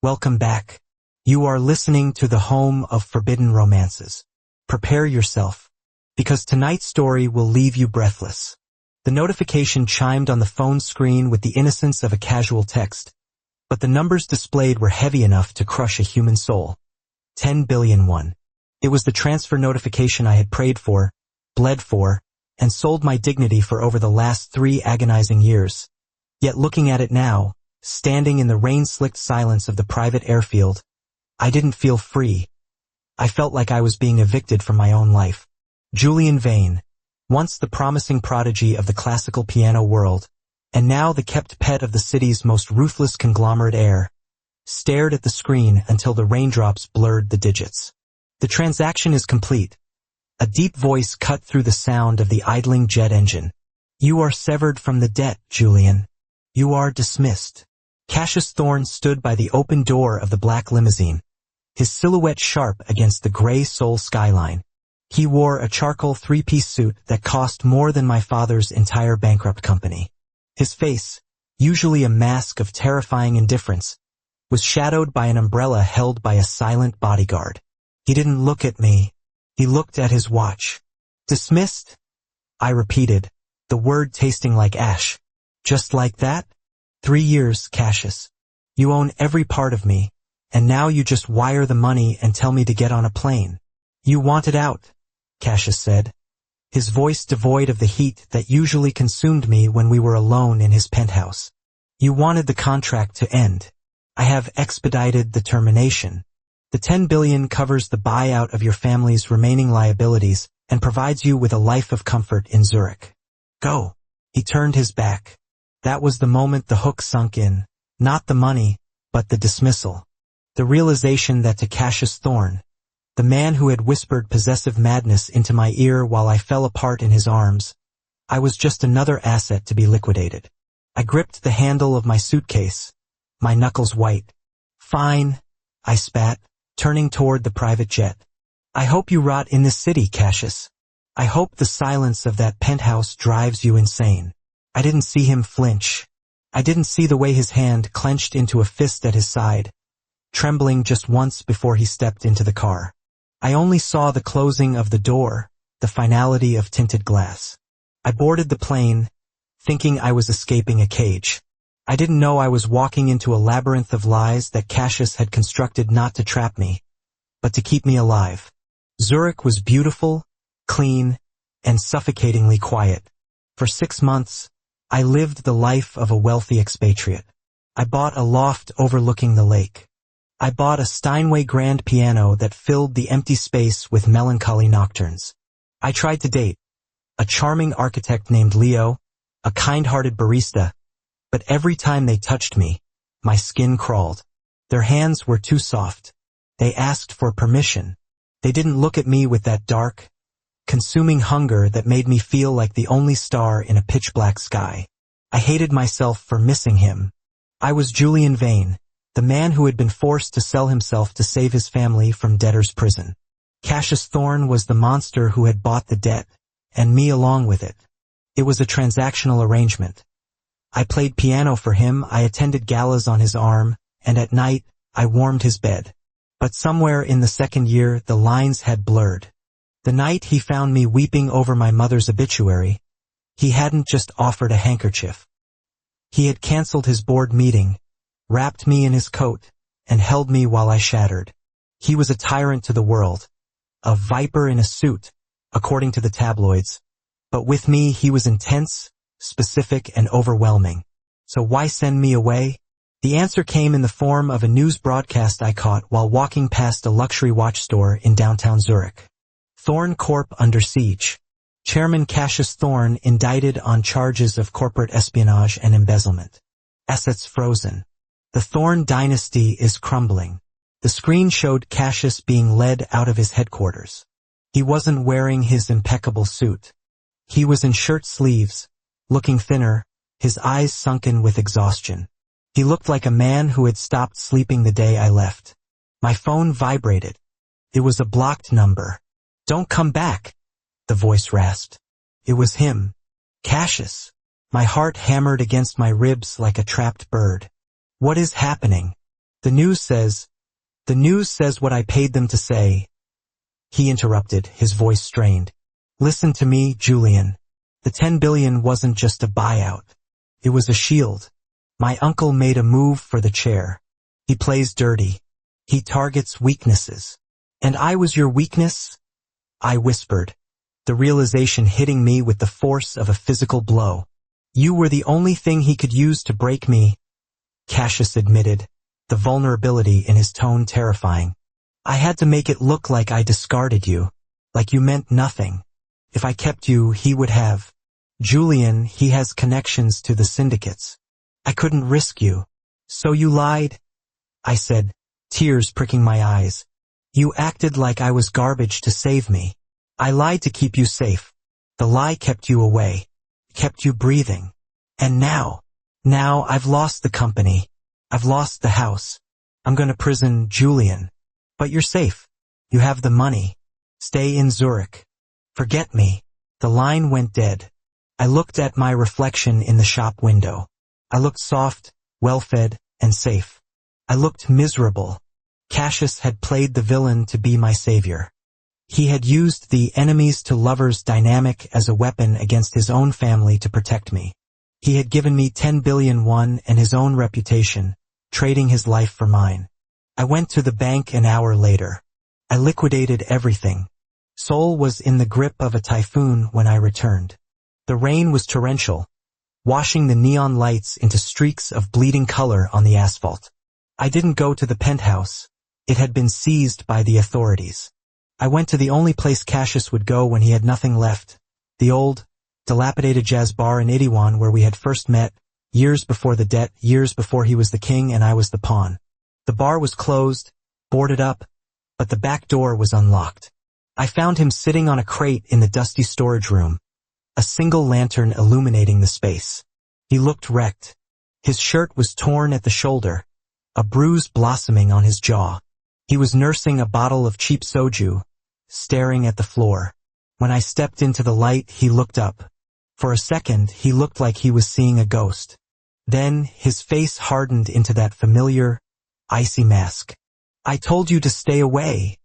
Welcome back. You are listening to the home of forbidden romances. Prepare yourself, because tonight's story will leave you breathless. The notification chimed on the phone screen with the innocence of a casual text, but the numbers displayed were heavy enough to crush a human soul. 10 billion won. It was the transfer notification I had prayed for, bled for, and sold my dignity for over the last 3 agonizing years. Yet looking at it now, standing in the rain-slicked silence of the private airfield, I didn't feel free. I felt like I was being evicted from my own life. Julian Vane, once the promising prodigy of the classical piano world, and now the kept pet of the city's most ruthless conglomerate heir, stared at the screen until the raindrops blurred the digits. The transaction is complete. A deep voice cut through the sound of the idling jet engine. You are severed from the debt, Julian. You are dismissed. Cassius Thorne stood by the open door of the black limousine, his silhouette sharp against the gray Seoul skyline. He wore a charcoal 3-piece suit that cost more than my father's entire bankrupt company. His face, usually a mask of terrifying indifference, was shadowed by an umbrella held by a silent bodyguard. He didn't look at me. He looked at his watch. Dismissed? I repeated, the word tasting like ash. Just like that? 3 years, Cassius. You own every part of me, and now you just wire the money and tell me to get on a plane. You wanted out, Cassius said, his voice devoid of the heat that usually consumed me when we were alone in his penthouse. You wanted the contract to end. I have expedited the termination. The 10 billion covers the buyout of your family's remaining liabilities and provides you with a life of comfort in Zurich. Go. He turned his back. That was the moment the hook sunk in, not the money, but the dismissal. The realization that to Cassius Thorne, the man who had whispered possessive madness into my ear while I fell apart in his arms, I was just another asset to be liquidated. I gripped the handle of my suitcase, my knuckles white. Fine, I spat, turning toward the private jet. I hope you rot in this city, Cassius. I hope the silence of that penthouse drives you insane. I didn't see him flinch. I didn't see the way his hand clenched into a fist at his side, trembling just once before he stepped into the car. I only saw the closing of the door, the finality of tinted glass. I boarded the plane, thinking I was escaping a cage. I didn't know I was walking into a labyrinth of lies that Cassius had constructed not to trap me, but to keep me alive. Zurich was beautiful, clean, and suffocatingly quiet. For 6 months, I lived the life of a wealthy expatriate. I bought a loft overlooking the lake. I bought a Steinway grand piano that filled the empty space with melancholy nocturnes. I tried to date a charming architect named Leo, a kind-hearted barista, but every time they touched me, my skin crawled. Their hands were too soft. They asked for permission. They didn't look at me with that dark, consuming hunger that made me feel like the only star in a pitch-black sky. I hated myself for missing him. I was Julian Vane, the man who had been forced to sell himself to save his family from debtor's prison. Cassius Thorne was the monster who had bought the debt, and me along with it. It was a transactional arrangement. I played piano for him, I attended galas on his arm, and at night, I warmed his bed. But somewhere in the 2nd year, the lines had blurred. The night he found me weeping over my mother's obituary, he hadn't just offered a handkerchief. He had canceled his board meeting, wrapped me in his coat, and held me while I shattered. He was a tyrant to the world, a viper in a suit, according to the tabloids. But with me he was intense, specific, and overwhelming. So why send me away? The answer came in the form of a news broadcast I caught while walking past a luxury watch store in downtown Zurich. Thorne Corp under siege. Chairman Cassius Thorne indicted on charges of corporate espionage and embezzlement. Assets frozen. The Thorne dynasty is crumbling. The screen showed Cassius being led out of his headquarters. He wasn't wearing his impeccable suit. He was in shirt sleeves, looking thinner, his eyes sunken with exhaustion. He looked like a man who had stopped sleeping the day I left. My phone vibrated. It was a blocked number. Don't come back, the voice rasped. It was him. Cassius. My heart hammered against my ribs like a trapped bird. What is happening? The news says what I paid them to say. He interrupted, his voice strained. Listen to me, Julian. The 10 billion wasn't just a buyout. It was a shield. My uncle made a move for the chair. He plays dirty. He targets weaknesses. And I was your weakness? I whispered, the realization hitting me with the force of a physical blow. You were the only thing he could use to break me, Cassius admitted, the vulnerability in his tone terrifying. I had to make it look like I discarded you, like you meant nothing. If I kept you, he would have. Julian, he has connections to the syndicates. I couldn't risk you. So you lied? I said, tears pricking my eyes. You acted like I was garbage to save me. I lied to keep you safe. The lie kept you away, kept you breathing. And now I've lost the company. I've lost the house. I'm gonna prison Julian. But you're safe. You have the money. Stay in Zurich. Forget me. The line went dead. I looked at my reflection in the shop window. I looked soft, well-fed, and safe. I looked miserable. Cassius had played the villain to be my savior. He had used the enemies to lovers dynamic as a weapon against his own family to protect me. He had given me 10 billion won and his own reputation, trading his life for mine. I went to the bank an hour later. I liquidated everything. Seoul was in the grip of a typhoon when I returned. The rain was torrential, washing the neon lights into streaks of bleeding color on the asphalt. I didn't go to the penthouse. It had been seized by the authorities. I went to the only place Cassius would go when he had nothing left, the old, dilapidated jazz bar in Itaewon where we had first met, years before the debt, years before he was the king and I was the pawn. The bar was closed, boarded up, but the back door was unlocked. I found him sitting on a crate in the dusty storage room, a single lantern illuminating the space. He looked wrecked. His shirt was torn at the shoulder, a bruise blossoming on his jaw. He was nursing a bottle of cheap soju, staring at the floor. When I stepped into the light, he looked up. For a second, he looked like he was seeing a ghost. Then, his face hardened into that familiar, icy mask. I told you to stay away,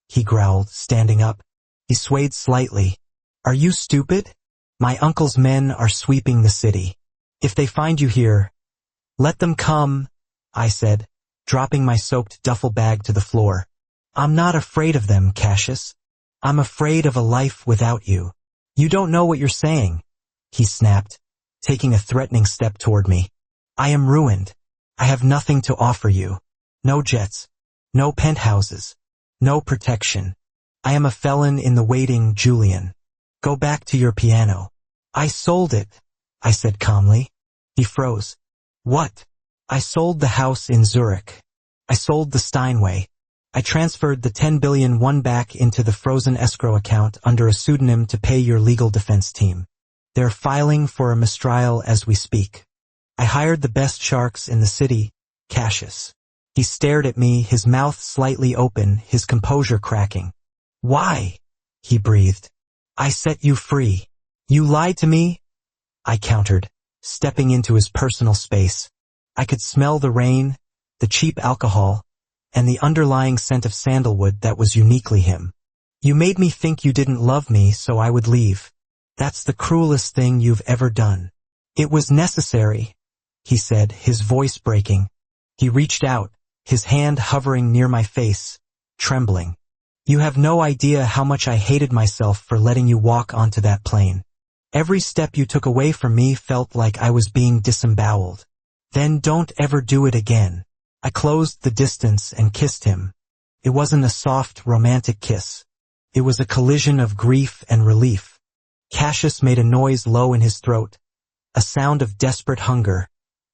he growled, standing up. He swayed slightly. Are you stupid? My uncle's men are sweeping the city. If they find you here, let them come, I said, dropping my soaked duffel bag to the floor. I'm not afraid of them, Cassius. I'm afraid of a life without you. You don't know what you're saying, he snapped, taking a threatening step toward me. I am ruined. I have nothing to offer you. No jets. No penthouses. No protection. I am a felon in the waiting, Julian. Go back to your piano. I sold it, I said calmly. He froze. What? I sold the house in Zurich. I sold the Steinway. I transferred the 10 billion won back into the frozen escrow account under a pseudonym to pay your legal defense team. They're filing for a mistrial as we speak. I hired the best sharks in the city, Cassius. He stared at me, his mouth slightly open, his composure cracking. Why? He breathed. I set you free. You lied to me? I countered, stepping into his personal space. I could smell the rain, the cheap alcohol, and the underlying scent of sandalwood that was uniquely him. You made me think you didn't love me, so I would leave. That's the cruelest thing you've ever done. It was necessary, he said, his voice breaking. He reached out, his hand hovering near my face, trembling. You have no idea how much I hated myself for letting you walk onto that plane. Every step you took away from me felt like I was being disemboweled. Then don't ever do it again. I closed the distance and kissed him. It wasn't a soft, romantic kiss. It was a collision of grief and relief. Cassius made a noise low in his throat, a sound of desperate hunger,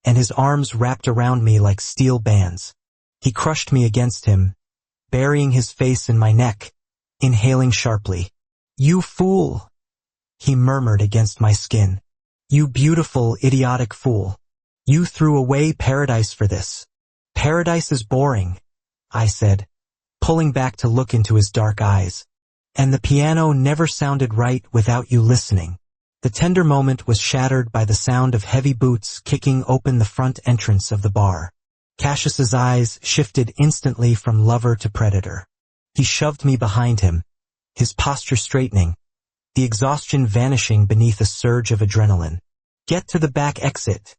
and his arms wrapped around me like steel bands. He crushed me against him, burying his face in my neck, inhaling sharply. You fool, he murmured against my skin. You beautiful, idiotic fool. You threw away paradise for this. Paradise is boring, I said, pulling back to look into his dark eyes. And the piano never sounded right without you listening. The tender moment was shattered by the sound of heavy boots kicking open the front entrance of the bar. Cassius's eyes shifted instantly from lover to predator. He shoved me behind him, his posture straightening, the exhaustion vanishing beneath a surge of adrenaline. "Get to the back exit,"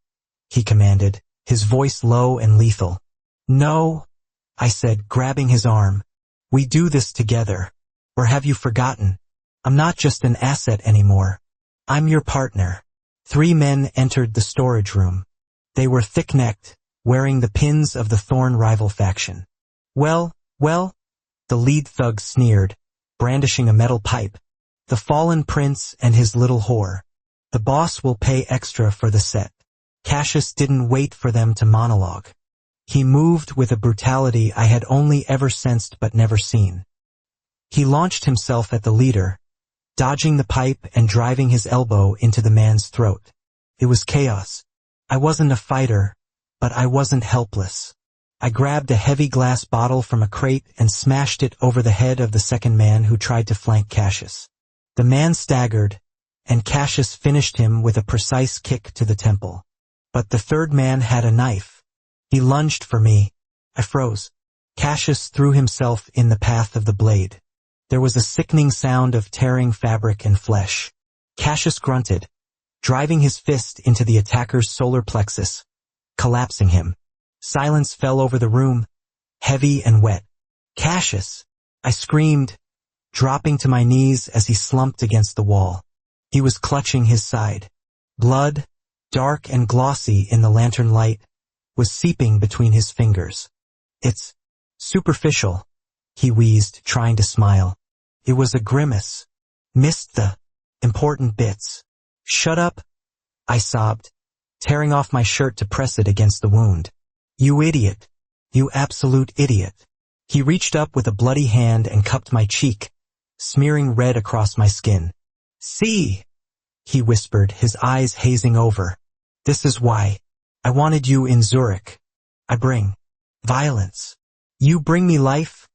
he commanded, his voice low and lethal. "No," I said, grabbing his arm. "We do this together. Or have you forgotten? I'm not just an asset anymore. I'm your partner." 3 men entered the storage room. They were thick-necked, wearing the pins of the Thorn rival faction. Well, the lead thug sneered, brandishing a metal pipe. "The fallen prince and his little whore. The boss will pay extra for the set." Cassius didn't wait for them to monologue. He moved with a brutality I had only ever sensed but never seen. He launched himself at the leader, dodging the pipe and driving his elbow into the man's throat. It was chaos. I wasn't a fighter, but I wasn't helpless. I grabbed a heavy glass bottle from a crate and smashed it over the head of the second man who tried to flank Cassius. The man staggered, and Cassius finished him with a precise kick to the temple. But the third man had a knife. He lunged for me. I froze. Cassius threw himself in the path of the blade. There was a sickening sound of tearing fabric and flesh. Cassius grunted, driving his fist into the attacker's solar plexus, collapsing him. Silence fell over the room, heavy and wet. "Cassius!" I screamed, dropping to my knees as he slumped against the wall. He was clutching his side. Blood, dark and glossy in the lantern light, was seeping between his fingers. "It's superficial," he wheezed, trying to smile. It was a grimace. "Missed the important bits." "Shut up," I sobbed, tearing off my shirt to press it against the wound. "You idiot. You absolute idiot." He reached up with a bloody hand and cupped my cheek, smearing red across my skin. "See," he whispered, his eyes hazing over. "This is why I wanted you in Zurich. I bring violence. You bring me life,"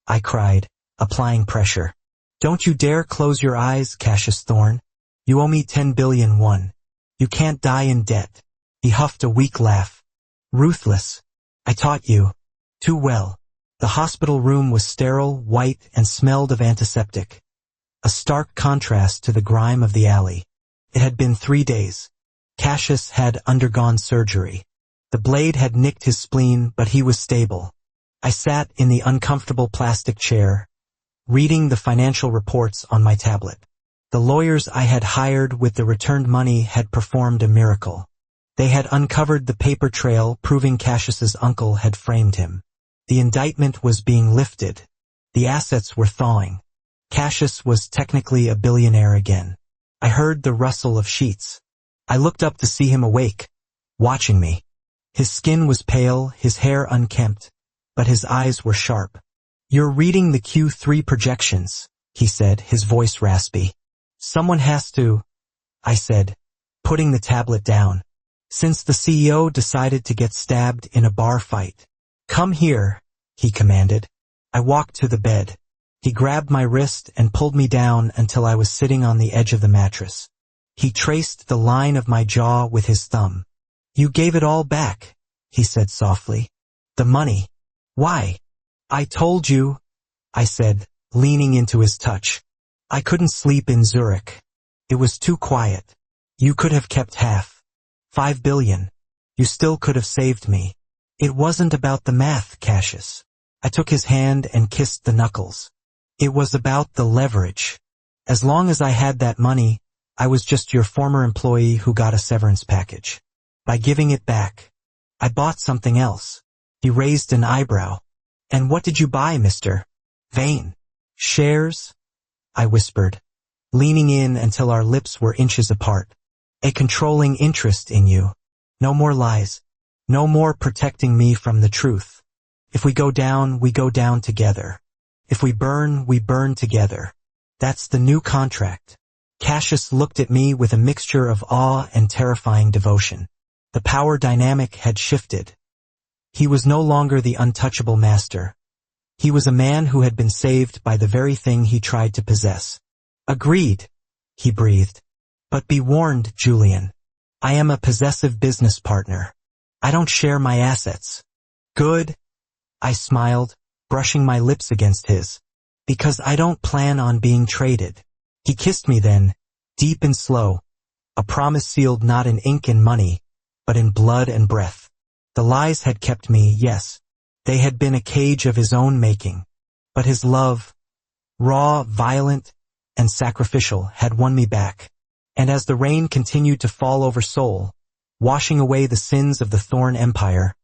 I cried, applying pressure. "Don't you dare close your eyes, Cassius Thorn. You owe me 10 billion won. You can't die in debt." He huffed a weak laugh. "Ruthless. I taught you. Too well." The hospital room was sterile, white, and smelled of antiseptic. A stark contrast to the grime of the alley. It had been 3 days. Cassius had undergone surgery. The blade had nicked his spleen, but he was stable. I sat in the uncomfortable plastic chair, reading the financial reports on my tablet. The lawyers I had hired with the returned money had performed a miracle. They had uncovered the paper trail proving Cassius's uncle had framed him. The indictment was being lifted. The assets were thawing. Cassius was technically a billionaire again. I heard the rustle of sheets. I looked up to see him awake, watching me. His skin was pale, his hair unkempt, but his eyes were sharp. "You're reading the Q3 projections," he said, his voice raspy. "Someone has to," I said, putting the tablet down. "Since the CEO decided to get stabbed in a bar fight." "Come here," he commanded. I walked to the bed. He grabbed my wrist and pulled me down until I was sitting on the edge of the mattress. He traced the line of my jaw with his thumb. "You gave it all back," he said softly. "The money. Why?" "I told you," I said, leaning into his touch. "I couldn't sleep in Zurich. It was too quiet. You could have kept half. 5 billion. You still could have saved me." "It wasn't about the math, Cassius." I took his hand and kissed the knuckles. "It was about the leverage. As long as I had that money, I was just your former employee who got a severance package. By giving it back, I bought something else." He raised an eyebrow. "And what did you buy, Mr. Vane?" "Shares?" I whispered, leaning in until our lips were inches apart. "A controlling interest in you. No more lies. No more protecting me from the truth. If we go down, we go down together. If we burn, we burn together. That's the new contract." Cassius looked at me with a mixture of awe and terrifying devotion. The power dynamic had shifted. He was no longer the untouchable master. He was a man who had been saved by the very thing he tried to possess. "Agreed," he breathed. "But be warned, Julian. I am a possessive business partner. I don't share my assets. Good, I smiled, brushing my lips against his. Because I don't plan on being traded. He kissed me then, deep and slow, a promise sealed not in ink and money, but in blood and breath. The lies had kept me, yes. They had been a cage of his own making. But his love, raw, violent, and sacrificial, had won me back. And as the rain continued to fall over Seoul, washing away the sins of the Thorn Empire,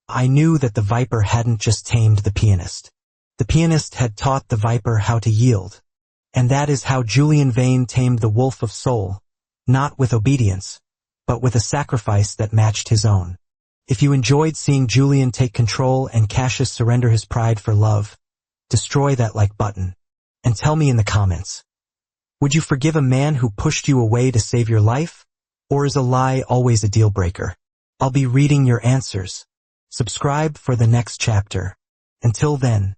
I knew that the Viper hadn't just tamed the pianist. The pianist had taught the Viper how to yield. And that is how Julian Vane tamed the Wolf of Seoul, not with obedience, but with a sacrifice that matched his own. If you enjoyed seeing Julian take control and Cassius surrender his pride for love, destroy that like button, and tell me in the comments. Would you forgive a man who pushed you away to save your life? Or is a lie always a deal breaker? I'll be reading your answers. Subscribe for the next chapter. Until then,